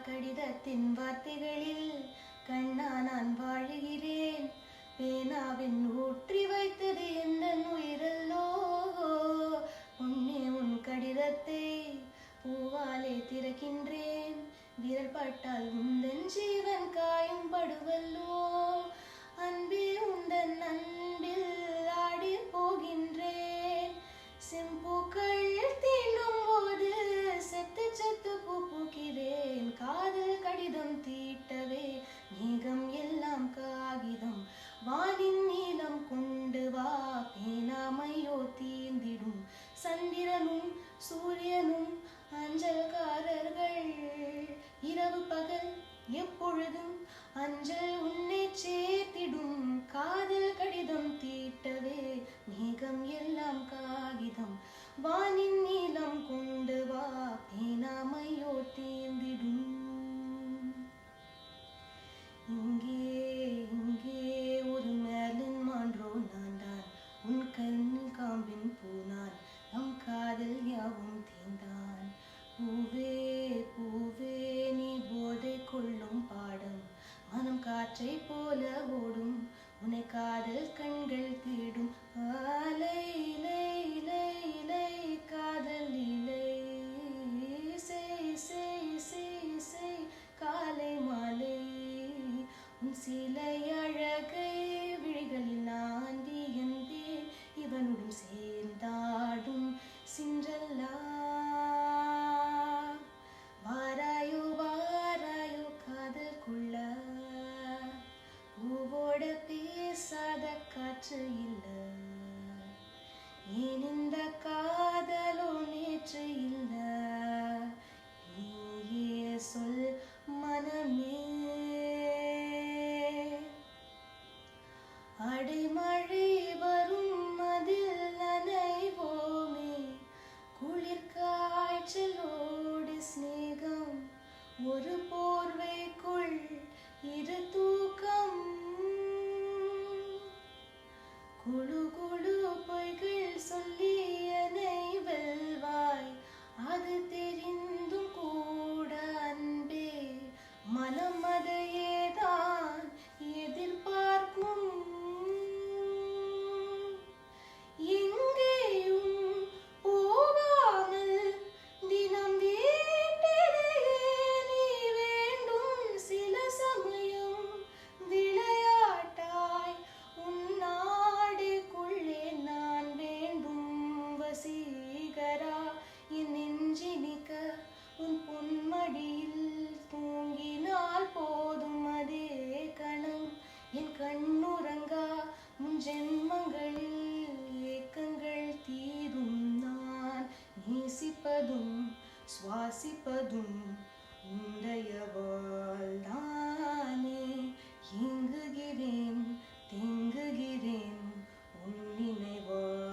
கடிதத்தின் வார்த்தைகளில் கண்ணா நான் வாழுகிறேன். பேனாவின் ஊற்றி வைத்தது எந்த உயிரல்லோ. உன்னே உன் கடிதத்தை பூவாலே திறக்கின்றேன். விரல் பட்டால் உந்தன் ஜீவன் காயும் படுவல்லோ. அன்பே உந்தன் அன்பில் ஆடி போகின்றேன். செம்பூக்கள் தீண்டும் போது செத்து செத்து பூ பூக்கிறேன். காதல் கடிதம் தீட்டவே மேகம் எல்லாம் காகிதம். வானின் நீளம் கொண்டு வா பேனாமையோ தீர்ந்திடும். சந்திரனும் சூரியனும் அஞ்சல்காரர்கள். இரவு பகல் எப்பொழுதும் அஞ்சல் உன்னை சேர்த்திடும். காதல் கடிதம் தீட்டவே மேகம் எல்லாம் காகிதம். வானின் நீளம் கொண்டு வா பேனாமையோ தீர்ந்திடும். இங்கே இங்கே ஒரு மேலின் மான்றோ நான் தான். உன் கண்ணில் காம்பின் பூனான். நம் காதல் யாவும் தீர்ந்தான். பூவே பூவே நீ போதை கொள்ளும் பாடம். மனம் காற்றை போல ஓடும். உன்னை காதல் கண்கள் தேடும். ஆலை இலை இலை இலை காதல் இலை. செய் செய் செய் செய் காலை மாலை. உன் சிலை அழகை விழிகளில் நான் வியந்தேன். இவனுடன் சேர்ந்தாடும் சின்றல்லா. வாராயோ வாராயோ காதல் கொள்ள. பூவோட பேசாத காற்று இல்ல. ஏன் இந்த காதலோ நேற்று இல்ல. நீயே சொல் மனமே. அடைமழை வரும் அதில் நனைவோமே. குளிர் காய்ச்சலோடு சிநேகம். ஒரு போர்வைக்குள் இரு தூக்கம். குழு குழு பொய்கள் சொல்லி என்னை வெல்வாய். அது தெரிந்தும் கூட அன்பே மனம் அதையேதான் எதிர்பார்க்கும். எங்கேயும் போகாமல் தினம் வீட்டிலேயே நீ வேண்டும். சில சமயம் விளையாட்டாய் உன் நாடுக்குள்ளே நான் வேண்டும். வசீகரா என் நெஞ்சினிக்க உன் பொன்மடியில் தூங்கினால் போதும். அதே கணம் என் கண்ணுறங்கா. முன் ஜென்மங்களில் ஏக்கங்கள் தீரும். நான் நேசிப்பதும் சுவாசிப்பதும் உந்தையவால் தானே. ஏங்குகிறேன் தேங்குகிறேன் உன் நினைவால்.